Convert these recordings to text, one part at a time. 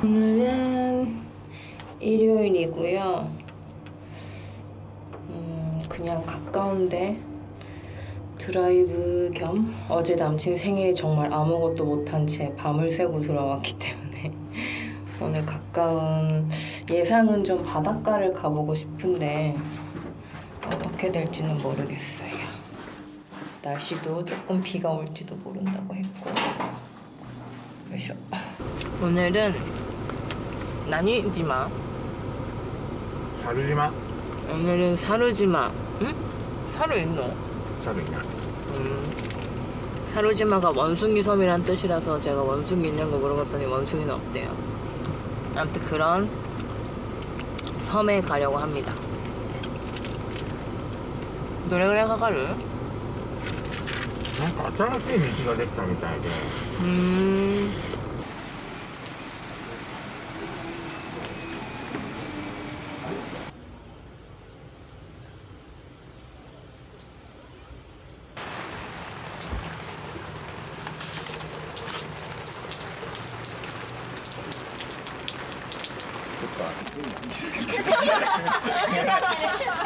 오늘은 일요일이고요. 그냥 가까운데 드라이브 겸 어제 남친 생일이 정말 아무것도 못한 채 밤을 새고 들어왔기 때문에 오늘 가까운 예상은 좀 바닷가를 가보고 싶은데 어떻게 될지는 모르겠어요. 날씨도 조금 비가 올지도 모른다고 했고. 요쇼. 오늘은 나니지마? 사루지마? 오늘은 사루지마. 응? 사루 있노? 사루이나. 사루지마가 원숭이 섬이란 뜻이라서 제가 원숭이 있는 거 물어봤더니 원숭이는 없대요. 아무튼 그런 섬에 가려고 합니다. 노래그래 가가루? なんか新しい道ができたみたいで。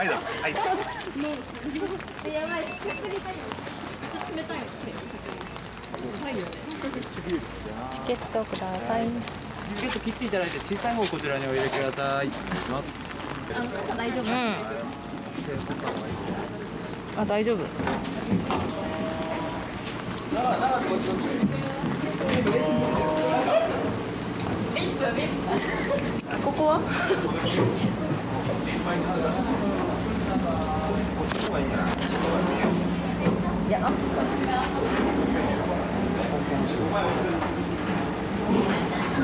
はいどうぞ。はい。やばい、作りたいよ。ちょっと冷たいよ。はいよね。チケットください。チケット切っていただいて小さい方こちらにお入れください。お願いします。傘大丈夫？あ、大丈夫。ここは？いや、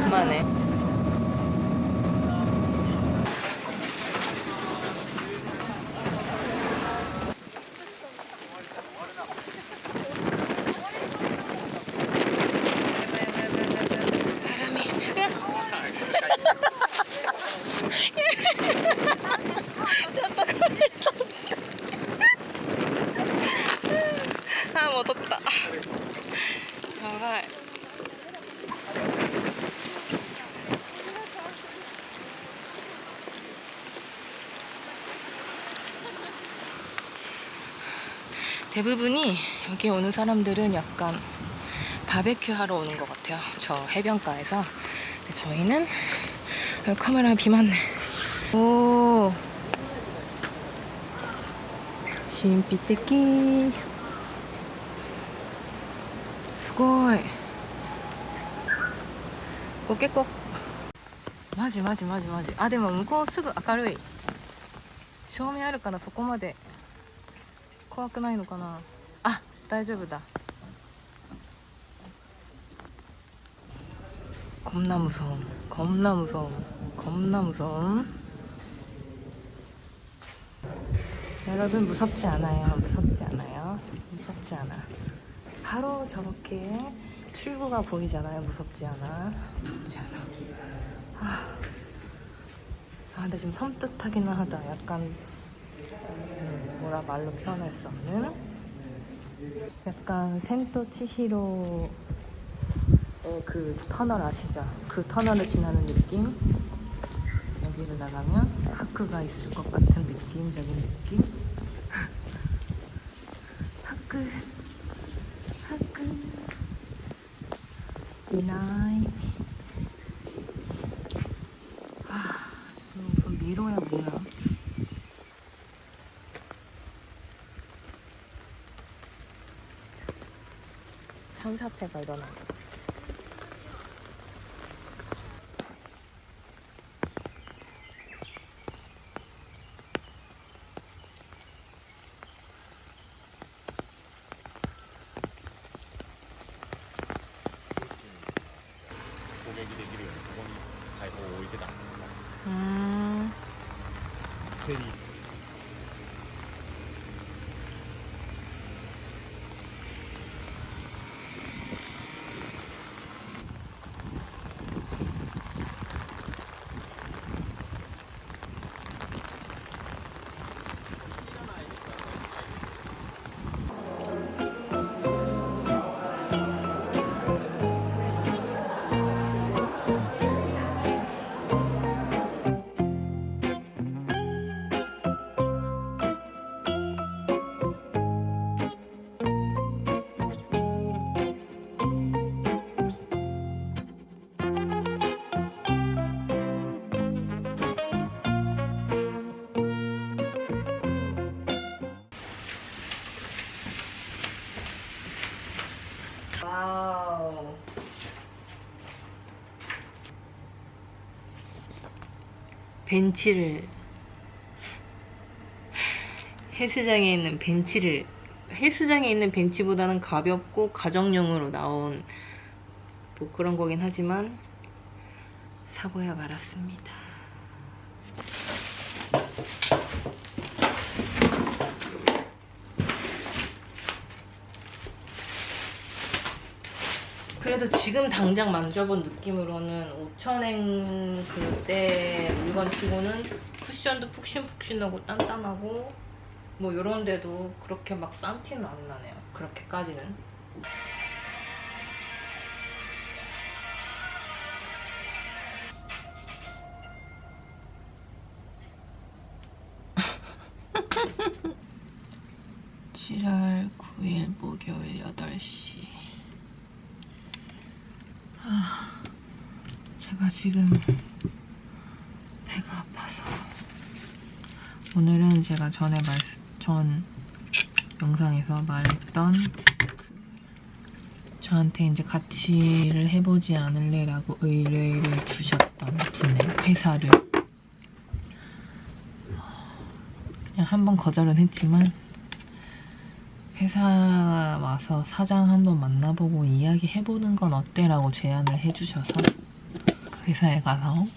まあね。あ、戻った。やばい。대부분이 여기 오는 사람들은 약간 바베큐 하러 오는 것 같아요. 저 해변가에서. 근데 저희는 여기 카메라에 비 맞네. 오, 신비적이. すごい。ここ結構マジ。あ、でも向こうすぐ明るい。照明あるからそこまで怖くないのかな。あ、大丈夫だ。겁나 무서움. 여러분 무섭지 않아. 바로 저렇게 출구가 보이잖아요. 무섭지 않아. 근데 좀 섬뜩하기는 하다. 약간 뭐라 말로 표현할 수 없는. 약간 센토 치히로의 그 터널 아시죠? 그 터널을 지나는 느낌. 여기를 나가면 하크가 있을 것 같은 느낌적인 느낌. 하크 이나이. 이거 무슨 미로야 뭐야. 산사태가 일어난 것 같아. 와우. 벤치를 헬스장에 있는 벤치보다는 가볍고 가정용으로 나온 뭐 그런 거긴 하지만 사고야 말았습니다. 그래도 지금 당장 만져본 느낌으로는 5,000엔 그때 물건 치고는 쿠션도 푹신푹신하고 단단하고 뭐 요런데도 그렇게 막 싼 티는 안 나네요. 그렇게까지는. (7월 9일) 목요일 8시. 제가 지금 배가 아파서 오늘은 제가 전 영상에서 말했던 저한테 이제 같이 일을 해보지 않을래라고 의뢰를 주셨던 분의 회사를 그냥 한번 거절은 했지만 회사 와서 사장 한번 만나보고 이야기해보는 건 어때? 라고 제안을 해주셔서 그 회사에 가서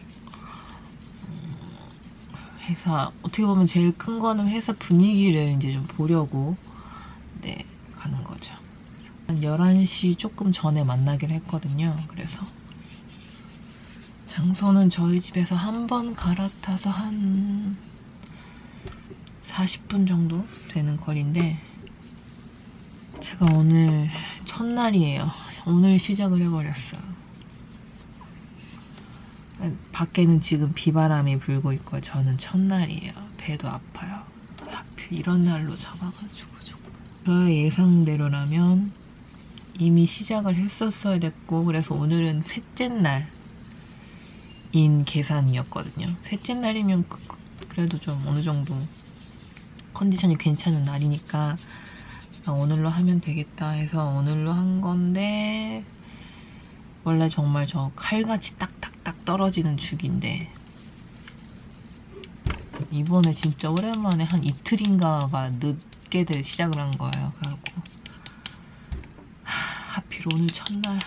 회사 어떻게 보면 제일 큰 거는 회사 분위기를 이제 좀 보려고 네 가는 거죠. 한 11시 조금 전에 만나기로 했거든요. 그래서 장소는 저희 집에서 한 번 갈아타서 한 40분 정도 되는 거리인데 제가 오늘 첫날이에요. 오늘 시작을 해버렸어요. 밖에는 지금 비바람이 불고 있고 저는 첫날이에요. 배도 아파요. 하필 이런 날로 잡아가지고 저의 예상대로라면 이미 시작을 했었어야 됐고 그래서 오늘은 셋째 날인 계산이었거든요. 셋째 날이면 그래도 좀 어느 정도 컨디션이 괜찮은 날이니까 오늘로 하면 되겠다 해서 오늘로 한 건데 원래 정말 저 칼같이 딱딱딱 떨어지는 주기인데 이번에 진짜 오랜만에 한 이틀인가가 늦게 시작을 한 거예요. 그래갖고 하필 오늘 첫날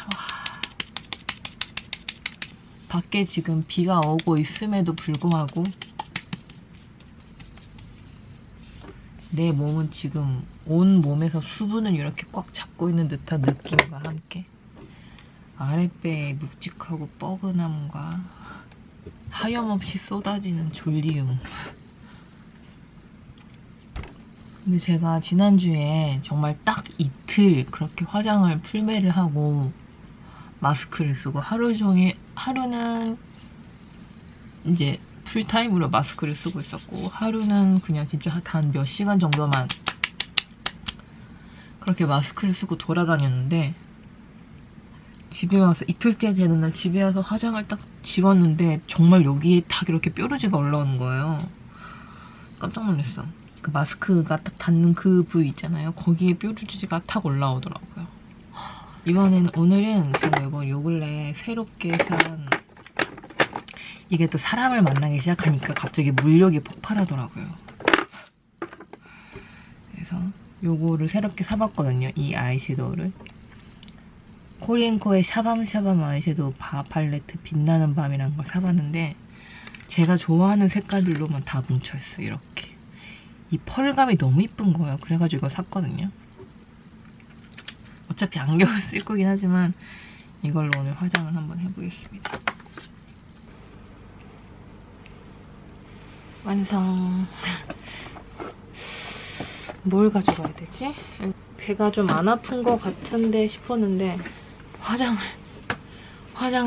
밖에 지금 비가 오고 있음에도 불구하고 내 몸은 지금 온 몸에서 수분을 이렇게 꽉 잡고 있는 듯한 느낌과 함께 아랫배의 묵직하고 뻐근함과 하염없이 쏟아지는 졸리움. 근데 제가 지난주에 정말 딱 이틀 그렇게 화장을 풀메를 하고 마스크를 쓰고 하루 종일 하루는 이제 풀타임으로 마스크를 쓰고 있었고 하루는 그냥 진짜 단 몇 시간 정도만 그렇게 마스크를 쓰고 돌아다녔는데 집에 와서 이틀째 되는 날 집에 와서 화장을 딱 지웠는데 정말 여기에 딱 이렇게 뾰루지가 올라오는 거예요. 깜짝 놀랐어. 그 마스크가 딱 닿는 그 부위 있잖아요. 거기에 뾰루지가 탁 올라오더라고요. 오늘은 제가 이번 요 근래 새롭게 산 이게 또 사람을 만나기 시작하니까 갑자기 물욕이 폭발하더라고요. 그래서 요거를 새롭게 사봤거든요. 이 아이섀도우를. 코리앤코의 샤밤샤밤 아이섀도우 팔레트 빛나는 밤이라는 걸 사봤는데 제가 좋아하는 색깔들로만 다 뭉쳐있어요. 이렇게. 이 펄감이 너무 이쁜 거예요. 그래가지고 이거 샀거든요. 어차피 안경을 쓸 거긴 하지만 이걸로 오늘 화장을 한번 해보겠습니다. 완성. 뭘 가져가야 되지? 배가 좀 안 아픈 것 같은데 싶었는데 화장을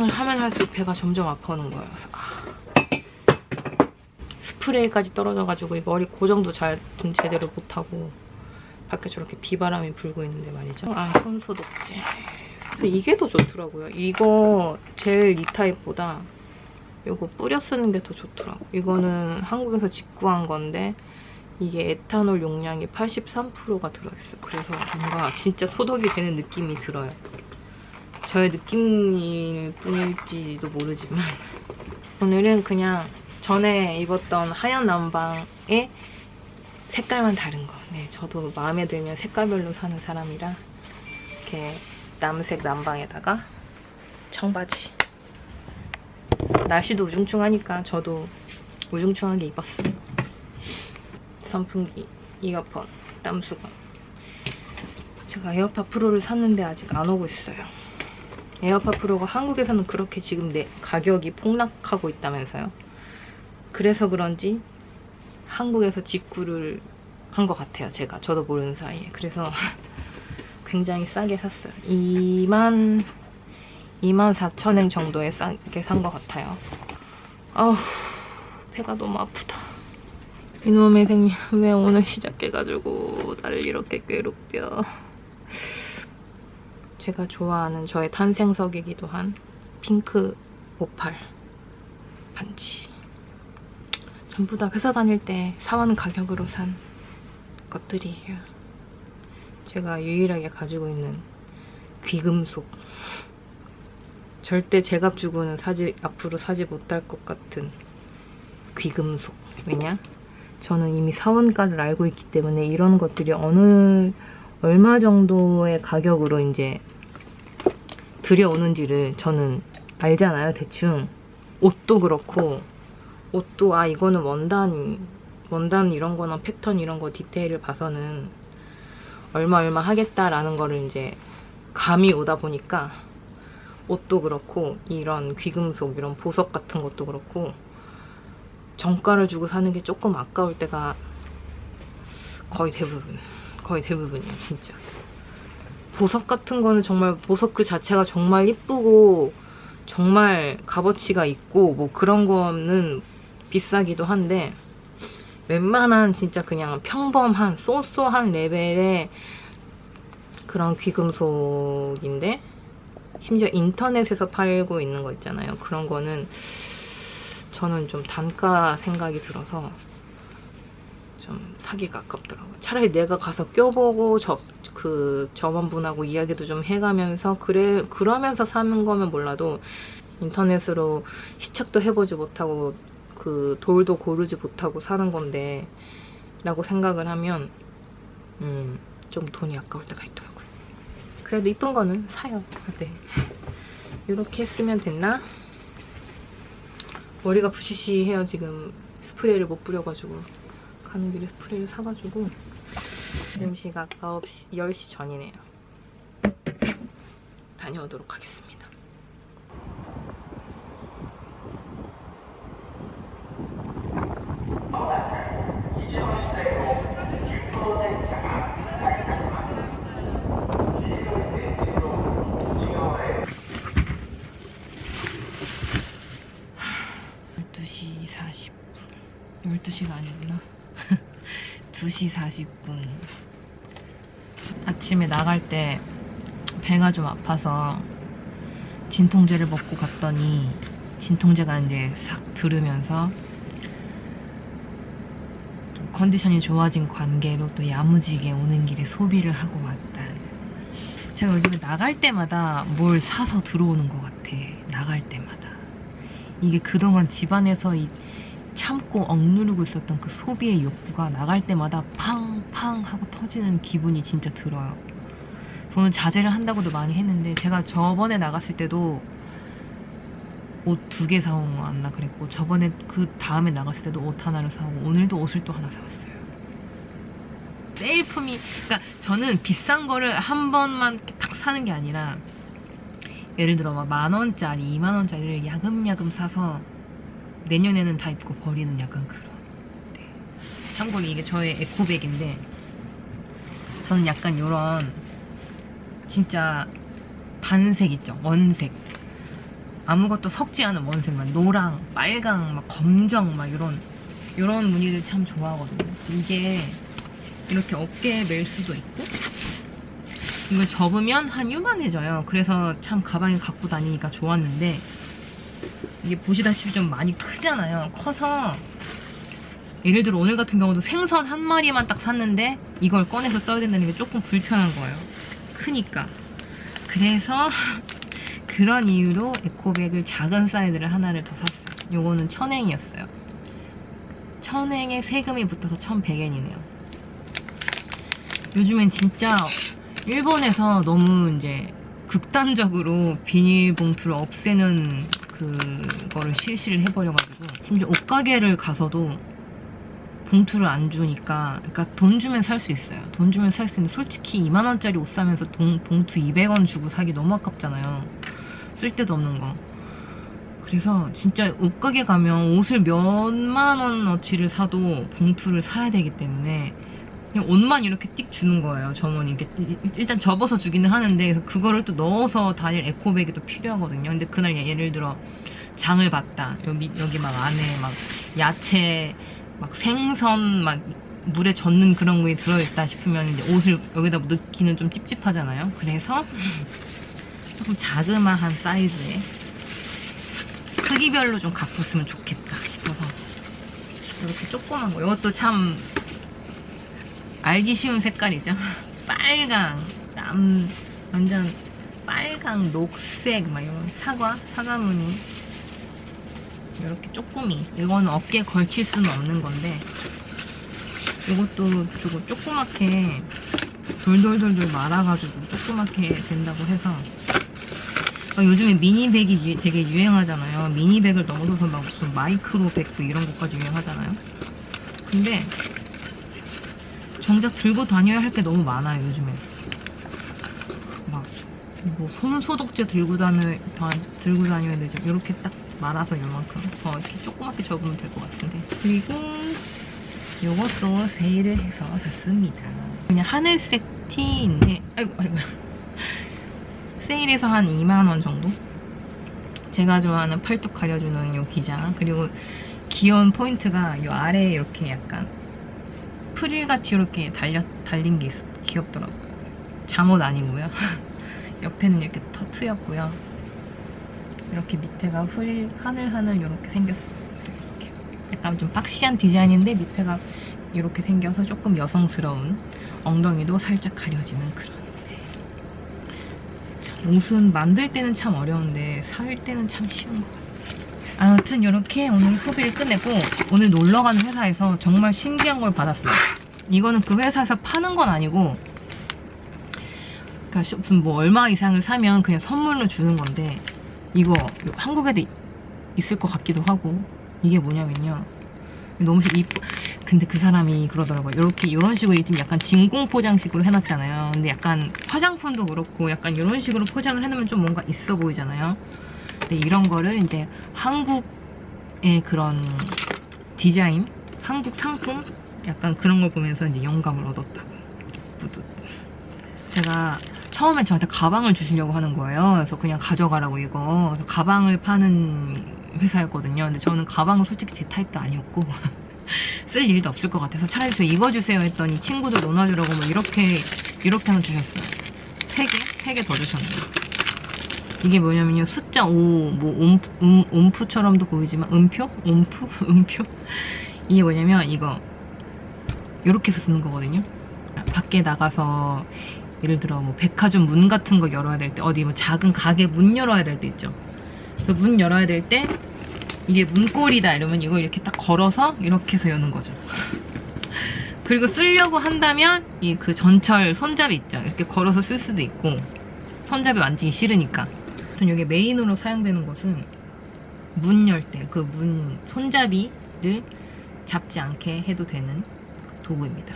하면 할수록 배가 점점 아파오는 거예요. 그래서 스프레이까지 떨어져가지고 이 머리 고정도 제대로 못하고 밖에 저렇게 비바람이 불고 있는데 말이죠. 손소독제. 이게 더 좋더라고요. 이거 젤 2타입보다 이거 뿌려 쓰는 게 더 좋더라고. 이거는 한국에서 직구한 건데 이게 에탄올 용량이 83%가 들어있어요. 그래서 뭔가 진짜 소독이 되는 느낌이 들어요. 저의 느낌일 뿐일지도 모르지만 오늘은 그냥 전에 입었던 하얀 남방의 색깔만 다른 거. 네, 저도 마음에 들면 색깔별로 사는 사람이라 이렇게 남색 남방에다가 청바지. 날씨도 우중충하니까 저도 우중충하게 입었어요. 선풍기, 이어폰, 땀수건. 제가 에어팟 프로를 샀는데 아직 안 오고 있어요. 에어팟 프로가 한국에서는 그렇게 지금 가격이 폭락하고 있다면서요. 그래서 그런지 한국에서 직구를 한 것 같아요. 저도 모르는 사이에. 그래서 굉장히 싸게 샀어요. 24,000엔 정도에 싸게 산 것 같아요. 아우, 배가 너무 아프다. 이놈의 생님, 왜 오늘 시작해가지고 나를 이렇게 괴롭혀. 제가 좋아하는 저의 탄생석이기도 한 핑크 오팔 반지. 전부 다 회사 다닐 때 사원 가격으로 산 것들이에요. 제가 유일하게 가지고 있는 귀금속. 절대 제값 주고는 앞으로 사지 못할 것 같은 귀금속. 왜냐? 저는 이미 사원가를 알고 있기 때문에 이런 것들이 얼마 정도의 가격으로 이제 들여오는지를 저는 알잖아요, 대충. 옷도 그렇고, 옷도 이거는 원단 이런 거나 패턴 이런 거 디테일을 봐서는 얼마 하겠다라는 거를 이제 감이 오다 보니까 옷도 그렇고 이런 귀금속, 이런 보석 같은 것도 그렇고 정가를 주고 사는 게 조금 아까울 때가 거의 대부분이에요, 진짜. 보석 같은 거는 정말 보석 그 자체가 정말 이쁘고 정말 값어치가 있고 뭐 그런 거는 비싸기도 한데 웬만한 진짜 그냥 평범한 쏘쏘한 레벨의 그런 귀금속인데 심지어 인터넷에서 팔고 있는 거 있잖아요. 그런 거는 저는 좀 단가 생각이 들어서 좀 사기가 아깝더라고요. 차라리 내가 가서 껴보고 점원분하고 이야기도 좀 해가면서 그러면서 사는 거면 몰라도 인터넷으로 시착도 해보지 못하고 그 돌도 고르지 못하고 사는 건데 라고 생각을 하면 좀 돈이 아까울 때가 있더라고요. 그래도 이쁜 거는 사요. 네. 이렇게 했으면 됐나? 머리가 부시시해요. 지금 스프레이를 못 뿌려가지고 가는 길에 스프레이를 사가지고. 지금 시각 10시 전이네요. 다녀오도록 하겠습니다. (12시 40분) 12시가 아니구나. 2시 40분. 아침에 나갈 때 배가 좀 아파서 진통제를 먹고 갔더니 진통제가 이제 싹 들으면서 좀 컨디션이 좋아진 관계로 또 야무지게 오는 길에 소비를 하고 왔다. 제가 요즘에 나갈 때마다 뭘 사서 들어오는 것 같아. 나갈 때마다. 이게 그동안 집안에서 참고 억누르고 있었던 그 소비의 욕구가 나갈 때마다 팡팡 하고 터지는 기분이 진짜 들어요. 저는 자제를 한다고도 많이 했는데 제가 저번에 나갔을 때도 옷 2개 사온 거 왔나 그랬고 저번에 그 다음에 나갔을 때도 옷 하나를 사오고 오늘도 옷을 또 하나 사왔어요. 세일품이 그러니까 저는 비싼 거를 한 번만 딱 사는 게 아니라 예를 들어 막 10,000원짜리 20,000원짜리를 야금야금 사서 내년에는 다 입고 버리는 약간 그런. 네. 참고로 이게 저의 에코백인데 저는 약간 요런 진짜 단색 있죠? 원색. 아무것도 섞지 않은 원색만. 노랑, 빨강, 막 검정 막 요런 무늬를 참 좋아하거든요. 이게 이렇게 어깨에 멜 수도 있고 이걸 접으면 한 요만해져요. 그래서 참 가방에 갖고 다니니까 좋았는데 이게 보시다시피 좀 많이 크잖아요. 커서 예를 들어 오늘 같은 경우도 생선 한 마리만 딱 샀는데 이걸 꺼내서 써야 된다는 게 조금 불편한 거예요. 크니까. 그래서 그런 이유로 에코백을 작은 사이즈를 하나를 더 샀어요. 요거는 1000엔이었어요. 1000엔에 세금이 붙어서 1100엔이네요. 요즘엔 진짜 일본에서 너무 이제 극단적으로 비닐봉투를 없애는 그거를 실시를 해버려가지고, 심지어 옷가게를 가서도 봉투를 안 주니까, 그러니까 돈 주면 살 수 있어요. 돈 주면 살 수 있는데 솔직히 2만원짜리 옷 사면서 봉투 200원 주고 사기 너무 아깝잖아요. 쓸데도 없는 거. 그래서 진짜 옷가게 가면 옷을 몇만 원어치를 사도 봉투를 사야 되기 때문에 그냥 옷만 이렇게 띡 주는 거예요. 점원이 이렇게 일단 접어서 주기는 하는데, 그래서 그거를 또 넣어서 다닐 에코백이 또 필요하거든요. 근데 그날 예를 들어 장을 봤다. 여기 막 안에 막 야채, 막 생선, 막 물에 젓는 그런 거에 들어있다 싶으면 이제 옷을 여기다 넣기는 좀 찝찝하잖아요. 그래서 조금 자그마한 사이즈에 크기별로 좀 갖고 있으면 좋겠다 싶어서 이렇게 조그만 거. 이것도 참 알기 쉬운 색깔이죠. 빨강, 완전 빨강, 녹색, 막 이런 사과 무늬. 이렇게 쪼꾸미. 이거는 어깨에 걸칠 수는 없는 건데, 이것도 조그맣게 돌돌돌돌 말아가지고 조그맣게 된다고 해서. 요즘에 미니백이 되게 유행하잖아요. 미니백을 넘어서서 막 무슨 마이크로 백도 이런 것까지 유행하잖아요. 근데 정작 들고 다녀야 할 게 너무 많아요, 요즘에. 막 뭐 손소독제 들고 다녀야 되지. 이렇게 딱 말아서 요만큼 더 이렇게 조그맣게 접으면 될 것 같은데. 그리고 요것도 세일을 해서 샀습니다. 그냥 하늘색 티인데, 아이고 세일해서 한 2만원 정도? 제가 좋아하는 팔뚝 가려주는 요 기장. 그리고 귀여운 포인트가 요 아래에 이렇게 약간 프릴같이 이렇게 달린 게 귀엽더라고요. 잠옷 아니고요. 옆에는 이렇게 트였고요. 이렇게 밑에가 프릴 하늘 이렇게 생겼어요. 이렇게 약간 좀 박시한 디자인인데 밑에가 이렇게 생겨서 조금 여성스러운, 엉덩이도 살짝 가려지는 그런. 옷은 만들 때는 참 어려운데 살 때는 참 쉬운 것 같아요. 아무튼 이렇게 오늘 소비를 끝내고, 오늘 놀러가는 회사에서 정말 신기한 걸 받았어요. 이거는 그 회사에서 파는 건 아니고, 그러니까 무슨 뭐 얼마 이상을 사면 그냥 선물로 주는 건데, 이거 한국에도 있을 것 같기도 하고. 이게 뭐냐면요, 너무 이뻐. 근데 그 사람이 그러더라고요. 이런 식으로 지금 약간 진공 포장식으로 해놨잖아요. 근데 약간 화장품도 그렇고 약간 이런 식으로 포장을 해놓으면 좀 뭔가 있어 보이잖아요. 근데 이런 거를 이제 한국의 그런 디자인, 한국 상품, 약간 그런 걸 보면서 이제 영감을 얻었다고. 뿌듯. 제가 처음에 저한테 가방을 주시려고 하는 거예요. 그래서 그냥 가져가라고 이거. 그래서 가방을 파는 회사였거든요. 근데 저는 가방은 솔직히 제 타입도 아니었고 쓸 일도 없을 것 같아서 차라리 저 이거 주세요 했더니 친구들 나눠주라고 뭐 이렇게 하나 주셨어요. 3개 더 주셨네요. 이게 뭐냐면요, 숫자 5, 뭐 음푸처럼도 보이지만 음표? 이게 뭐냐면 이거 이렇게 해서 쓰는 거거든요. 밖에 나가서 예를 들어 뭐 백화점 문 같은 거 열어야 될 때, 어디 뭐 작은 가게 문 열어야 될 때 있죠. 그래서 문 열어야 될 때 이게 문고리다 이러면 이거 이렇게 딱 걸어서 이렇게 해서 여는 거죠. 그리고 쓰려고 한다면 이 그 전철 손잡이 있죠. 이렇게 걸어서 쓸 수도 있고, 손잡이 만지기 싫으니까. 아무튼 이게 메인으로 사용되는 것은 문 열 때 그 문 손잡이를 잡지 않게 해도 되는 도구입니다.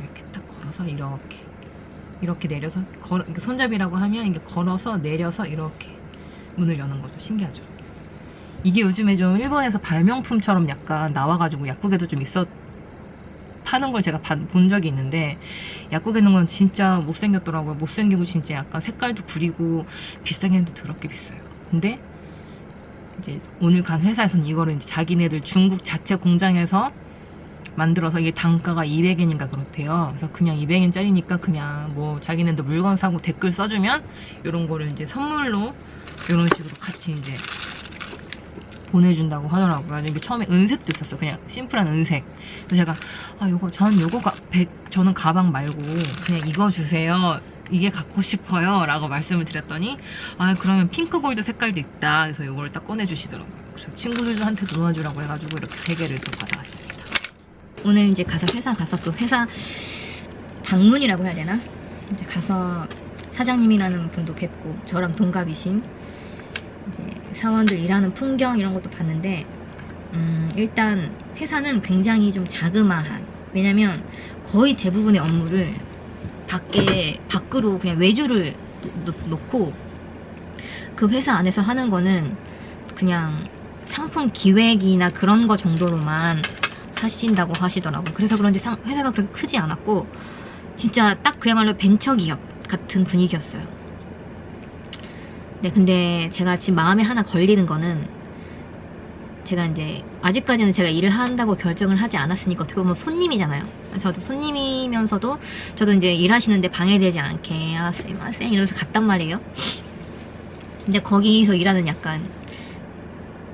이렇게 딱 걸어서 이렇게 내려서 손잡이라고 하면 이게 걸어서 내려서 이렇게 문을 여는 거죠. 신기하죠? 이게 요즘에 좀 일본에서 발명품처럼 약간 나와가지고 약국에도 좀 파는 걸 제가 본 적이 있는데, 약국에 있는 건 진짜 못생겼더라고요. 못생기고 진짜 약간 색깔도 구리고 비싸게도 더럽게 비싸요. 근데 이제 오늘 간 회사에서는 이거를 이제 자기네들 중국 자체 공장에서 만들어서 이게 단가가 200엔인가 그렇대요. 그래서 그냥 200엔짜리니까 그냥 뭐 자기네들 물건 사고 댓글 써주면 이런 거를 이제 선물로 이런 식으로 같이 이제 보내준다고 하더라고요. 이게 처음에 은색도 있었어요. 그냥 심플한 은색. 그래서 제가 저는 가방 말고 그냥 이거 주세요 이게 갖고 싶어요 라고 말씀을 드렸더니 아 그러면 핑크 골드 색깔도 있다. 그래서 이걸 딱 꺼내주시더라고요. 그래서 친구들한테 도와주라고 해가지고 이렇게 3개를 또 받아왔습니다. 오늘 이제 가서 회사 가서 그 회사 방문이라고 해야 되나? 이제 가서 사장님이라는 분도 뵙고 저랑 동갑이신 이제 사원들 일하는 풍경 이런 것도 봤는데 일단 회사는 굉장히 좀 자그마한, 왜냐면 거의 대부분의 업무를 밖으로 그냥 외주를 놓고 그 회사 안에서 하는 거는 그냥 상품 기획이나 그런 거 정도로만 하신다고 하시더라고요. 그래서 그런지 회사가 그렇게 크지 않았고 진짜 딱 그야말로 벤처기업 같은 분위기였어요. 네, 근데 제가 지금 마음에 하나 걸리는 거는 제가 이제 아직까지는 제가 일을 한다고 결정을 하지 않았으니까 어떻게 보면 손님이잖아요. 저도 손님이면서도 저도 이제 일하시는데 방해되지 않게 아 쎄마쎄 이러면서 갔단 말이에요. 근데 거기서 일하는 약간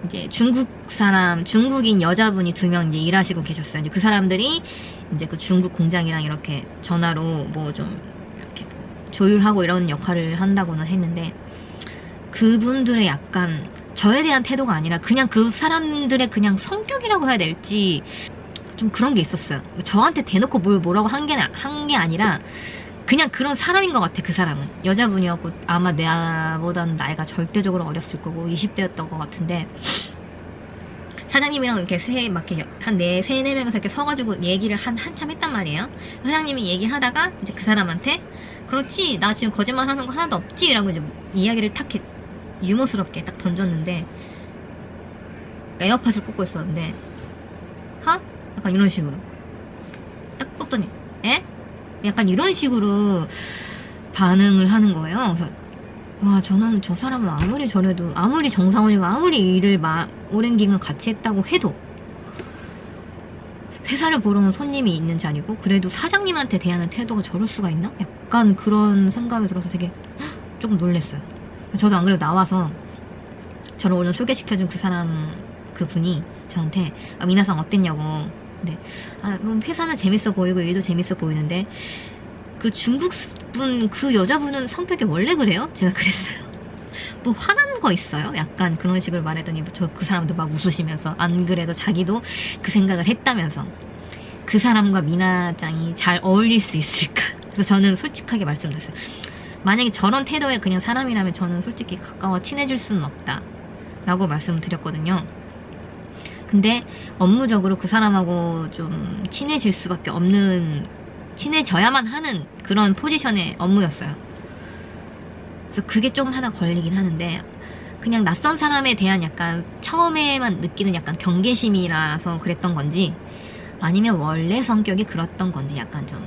이제 중국인 여자분이 2명 이제 일하시고 계셨어요. 이제 그 사람들이 이제 그 중국 공장이랑 이렇게 전화로 뭐 좀 이렇게 조율하고 이런 역할을 한다고는 했는데 그분들의 약간 저에 대한 태도가 아니라 그냥 그 사람들의 그냥 성격이라고 해야 될지 좀 그런 게 있었어요. 저한테 대놓고 뭐라고 한 게 아니라 그냥 그런 사람인 것 같아. 그 사람은 여자분이었고 아마 나보다는 나이가 절대적으로 어렸을 거고 20대였던 것 같은데 사장님이랑 이렇게 한 4명이서 이렇게 서가지고 얘기를 한참 했단 말이에요. 사장님이 얘기를 하다가 이제 그 사람한테 그렇지 나 지금 거짓말 하는 거 하나도 없지 라고 이제 이야기를 탁 유머스럽게 딱 던졌는데 에어팟을 꽂고 있었는데 하? 약간 이런 식으로 딱 꽂더니 에? 약간 이런 식으로 반응을 하는 거예요. 그래서 와 저는 저 사람은 아무리 저래도 아무리 정상원이고 아무리 일을 오랜 기간 같이 했다고 해도 회사를 보러 온 손님이 있는 자리고 그래도 사장님한테 대하는 태도가 저럴 수가 있나? 약간 그런 생각이 들어서 되게 조금 놀랐어요. 저도 안 그래도 나와서 저를 오늘 소개시켜준 그분이 저한테 아, 미나상 어땠냐고. 근데 회사는 재밌어 보이고 일도 재밌어 보이는데 그 중국분 그 여자분은 성격이 원래 그래요? 제가 그랬어요. 뭐 화난 거 있어요? 약간 그런 식으로 말했더니 저 그 사람도 막 웃으시면서 안 그래도 자기도 그 생각을 했다면서 그 사람과 미나짱이 잘 어울릴 수 있을까? 그래서 저는 솔직하게 말씀드렸어요. 만약에 저런 태도의 그냥 사람이라면 저는 솔직히 가까워 친해질 수는 없다 라고 말씀을 드렸거든요. 근데 업무적으로 그 사람하고 좀 친해질 수밖에 없는, 친해져야만 하는 그런 포지션의 업무였어요. 그래서 그게 좀 하나 걸리긴 하는데 그냥 낯선 사람에 대한 약간 처음에만 느끼는 약간 경계심이라서 그랬던 건지 아니면 원래 성격이 그랬던 건지 약간 좀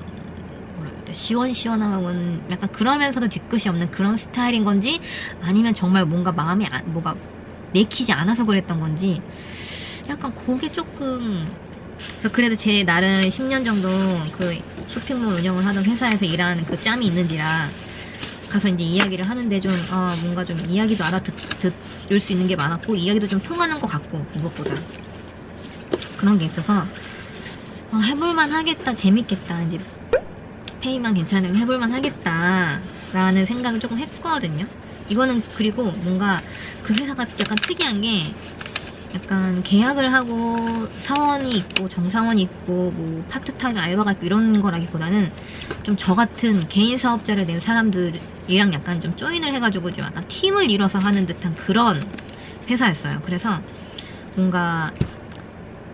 시원시원하고 약간 그러면서도 뒤끝이 없는 그런 스타일인 건지 아니면 정말 뭔가 마음에 뭐가 내키지 않아서 그랬던 건지 약간 그게 조금. 그래도 제 나름 10년 정도 그 쇼핑몰 운영을 하던 회사에서 일하는 그 짬이 있는지라 가서 이제 이야기를 하는데 좀 뭔가 좀 이야기도 알아들을 수 있는 게 많았고 이야기도 좀 통하는 것 같고 무엇보다 그런 게 있어서 해볼만 하겠다, 재밌겠다, 이제 페이만 괜찮으면 해볼만 하겠다 라는 생각을 조금 했거든요. 이거는 그리고 뭔가 그 회사가 약간 특이한 게 약간 계약을 하고 사원이 있고 정사원이 있고 뭐 파트타임 알바가 있고 이런 거라기보다는 좀 저 같은 개인 사업자를 낸 사람들이랑 약간 좀 조인을 해가지고 좀 약간 팀을 이뤄서 하는 듯한 그런 회사였어요. 그래서 뭔가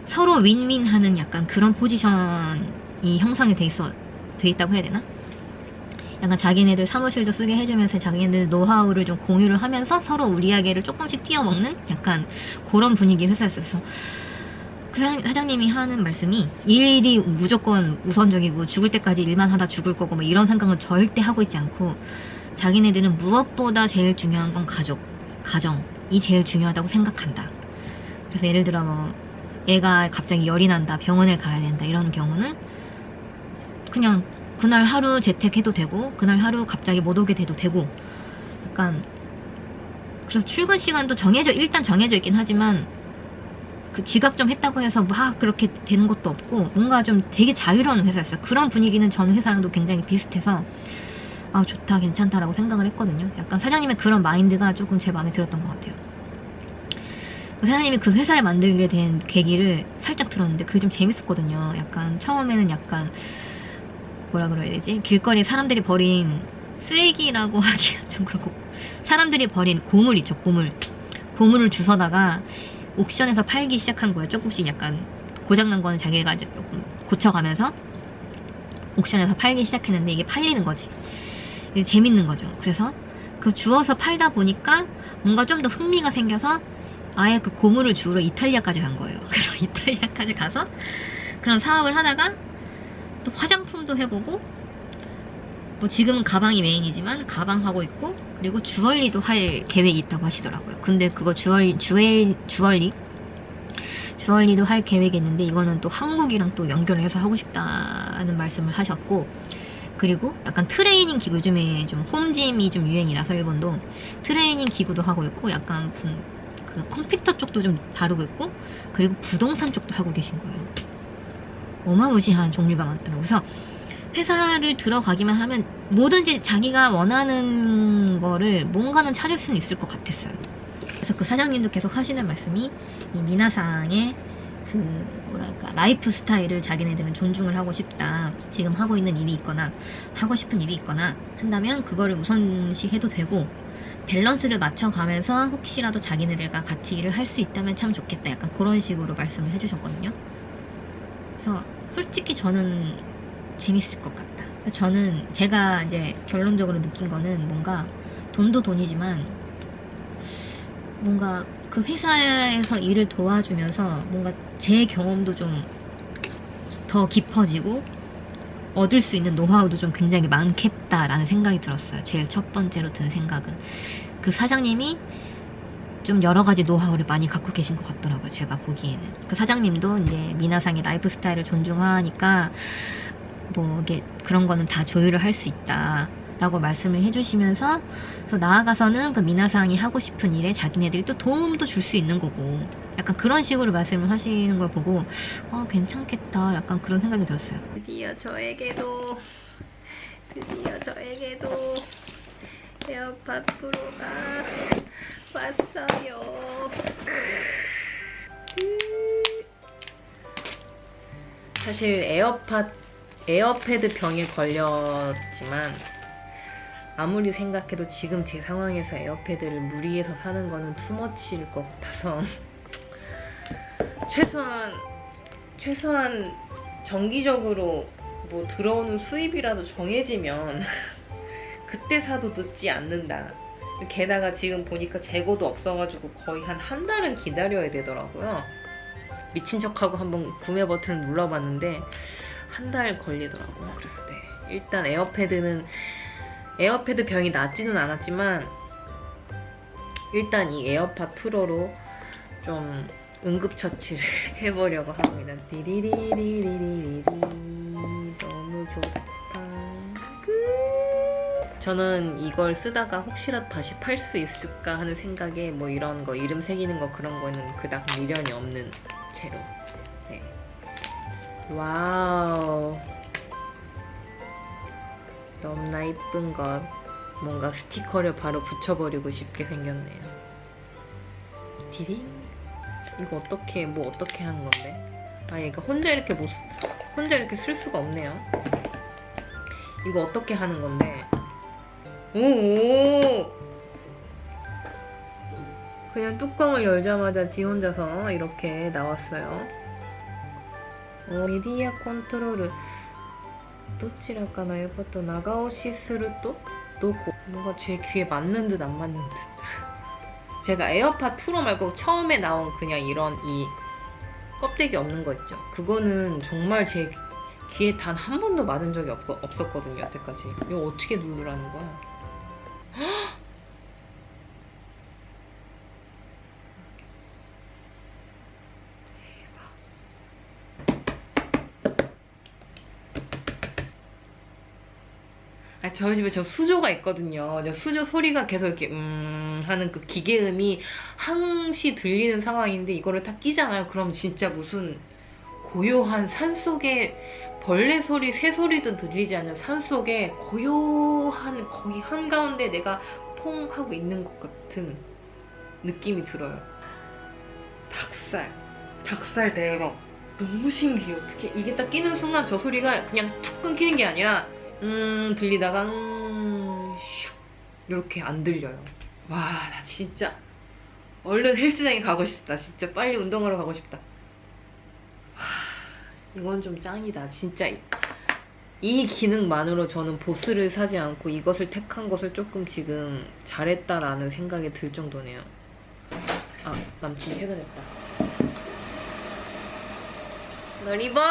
서로 윈윈 하는 약간 그런 포지션이 형성이 돼 있다고 해야 되나? 약간 자기네들 사무실도 쓰게 해주면서 자기네들 노하우를 좀 공유를 하면서 서로 우리 이야기를 조금씩 띄워먹는 약간 그런 분위기 회사였어요. 그래서 그 사장님이 하는 말씀이 일이 무조건 우선적이고 죽을 때까지 일만 하다 죽을 거고 뭐 이런 생각은 절대 하고 있지 않고 자기네들은 무엇보다 제일 중요한 건 가정이 제일 중요하다고 생각한다. 그래서 예를 들어 뭐 애가 갑자기 열이 난다, 병원에 가야 된다 이런 경우는 그냥 그날 하루 재택해도 되고 그날 하루 갑자기 못 오게 돼도 되고 약간 그래서 출근 시간도 일단 정해져 있긴 하지만 그 지각 좀 했다고 해서 막 그렇게 되는 것도 없고 뭔가 좀 되게 자유로운 회사였어요. 그런 분위기는 전 회사랑도 굉장히 비슷해서 아 좋다 괜찮다라고 생각을 했거든요. 약간 사장님의 그런 마인드가 조금 제 마음에 들었던 것 같아요. 사장님이 그 회사를 만들게 된 계기를 살짝 들었는데 그게 좀 재밌었거든요. 약간 처음에는 약간 뭐라 그래야 되지? 길거리에 사람들이 버린 쓰레기라고 하기가 좀 그렇고 사람들이 버린 고물 있죠, 고물을 주워다가 옥션에서 팔기 시작한 거예요. 조금씩 약간 고장난 거는 자기가 조금 고쳐가면서 옥션에서 팔기 시작했는데 이게 팔리는 거지. 이게 재밌는 거죠. 그래서 그 주워서 팔다 보니까 뭔가 좀 더 흥미가 생겨서 아예 그 고물을 주우러 이탈리아까지 간 거예요. 그래서 이탈리아까지 가서 그런 사업을 하다가 또 화장품도 해보고 뭐 지금은 가방이 메인이지만 가방 하고 있고 그리고 주얼리도 할 계획이 있다고 하시더라고요. 근데 그거 주얼리도 할 계획이 있는데 이거는 또 한국이랑 또 연결을 해서 하고 싶다는 말씀을 하셨고 그리고 약간 트레이닝 기구 요즘에 좀 홈짐이 좀 유행이라서 일본도 트레이닝 기구도 하고 있고 약간 무슨 그 컴퓨터 쪽도 좀 다루고 있고 그리고 부동산 쪽도 하고 계신 거예요. 어마무시한 종류가 많더라고요. 그래서 회사를 들어가기만 하면 뭐든지 자기가 원하는 거를 뭔가는 찾을 수는 있을 것 같았어요. 그래서 그 사장님도 계속 하시는 말씀이 이 미나상의 그 뭐랄까 라이프 스타일을 자기네들은 존중을 하고 싶다. 지금 하고 있는 일이 있거나 하고 싶은 일이 있거나 한다면 그거를 우선시 해도 되고 밸런스를 맞춰가면서 혹시라도 자기네들과 같이 일을 할 수 있다면 참 좋겠다. 약간 그런 식으로 말씀을 해주셨거든요. 그래서 솔직히 저는 재밌을 것 같다. 저는 제가 이제 결론적으로 느낀 거는 뭔가 돈도 돈이지만 뭔가 그 회사에서 일을 도와주면서 뭔가 제 경험도 좀 더 깊어지고 얻을 수 있는 노하우도 좀 굉장히 많겠다라는 생각이 들었어요. 제일 첫 번째로 든 생각은 그 사장님이 좀 여러 가지 노하우를 많이 갖고 계신 것 같더라고요. 제가 보기에는 그 사장님도 이제 미나상의 라이프 스타일을 존중하니까 뭐 이게 그런 거는 다 조율을 할 수 있다 라고 말씀을 해주시면서 그래서 나아가서는 그 미나상이 하고 싶은 일에 자기네들이 또 도움도 줄 수 있는 거고 약간 그런 식으로 말씀을 하시는 걸 보고 괜찮겠다 약간 그런 생각이 들었어요. 드디어 저에게도 에어팟 프로가 왔어요. 사실 에어패드 병에 걸렸지만 아무리 생각해도 지금 제 상황에서 에어패드를 무리해서 사는 거는 투머치일 것 같아서 최소한 정기적으로 뭐 들어오는 수입이라도 정해지면 그때 사도 늦지 않는다. 게다가 지금 보니까 재고도 없어가지고 거의 한 달은 기다려야 되더라고요. 미친 척하고 한번 구매 버튼을 눌러봤는데 한 달 걸리더라고요. 그래서 네, 일단 에어패드 병이 낫지는 않았지만 일단 이 에어팟 프로로 좀 응급처치를 해보려고 합니다. 디리리리리리리 너무 좋다. 저는 이걸 쓰다가 혹시라도 다시 팔 수 있을까 하는 생각에 뭐 이런 거 이름 새기는 거 그런 거는 그닥 미련이 없는 채로. 네. 와우, 너무나 이쁜 것. 뭔가 스티커를 바로 붙여버리고 싶게 생겼네요. 디링. 이거 어떻게 하는 건데? 얘가 혼자 이렇게 쓸 수가 없네요. 이거 어떻게 하는 건데? 오! 그냥 뚜껑을 열자마자 지 혼자서 이렇게 나왔어요. 메디아 컨트롤을 도치라까나 에어팟 나가오시すると 뭔가 제 귀에 맞는 듯 안 맞는 듯. 제가 에어팟 프로 말고 처음에 나온 그냥 이런 이 껍데기 없는 거 있죠. 그거는 정말 제 귀에 단 한 번도 맞은 적이 없었거든요. 여태까지. 이거 어떻게 누르라는 거야? 저희 집에 저 수조가 있거든요. 저 수조 소리가 계속 이렇게 하는 그 기계음이 항시 들리는 상황인데 이거를 딱 끼잖아요. 그럼 진짜 무슨 고요한 산속에 벌레 소리, 새 소리도 들리지 않는 산속에 고요한 거의 한가운데 내가 퐁 하고 있는 것 같은 느낌이 들어요. 닭살 대박. 너무 신기해요. 어떻게 이게 딱 끼는 순간 저 소리가 그냥 툭 끊기는 게 아니라 들리다가 슉 이렇게 안 들려요. 와, 나 진짜 얼른 헬스장에 가고 싶다. 진짜 빨리 운동하러 가고 싶다. 이건 좀 짱이다. 진짜 이 기능만으로 저는 보스를 사지 않고 이것을 택한 것을 조금 지금 잘했다라는 생각이 들 정도네요. 아, 남친 퇴근했다. 널 입어!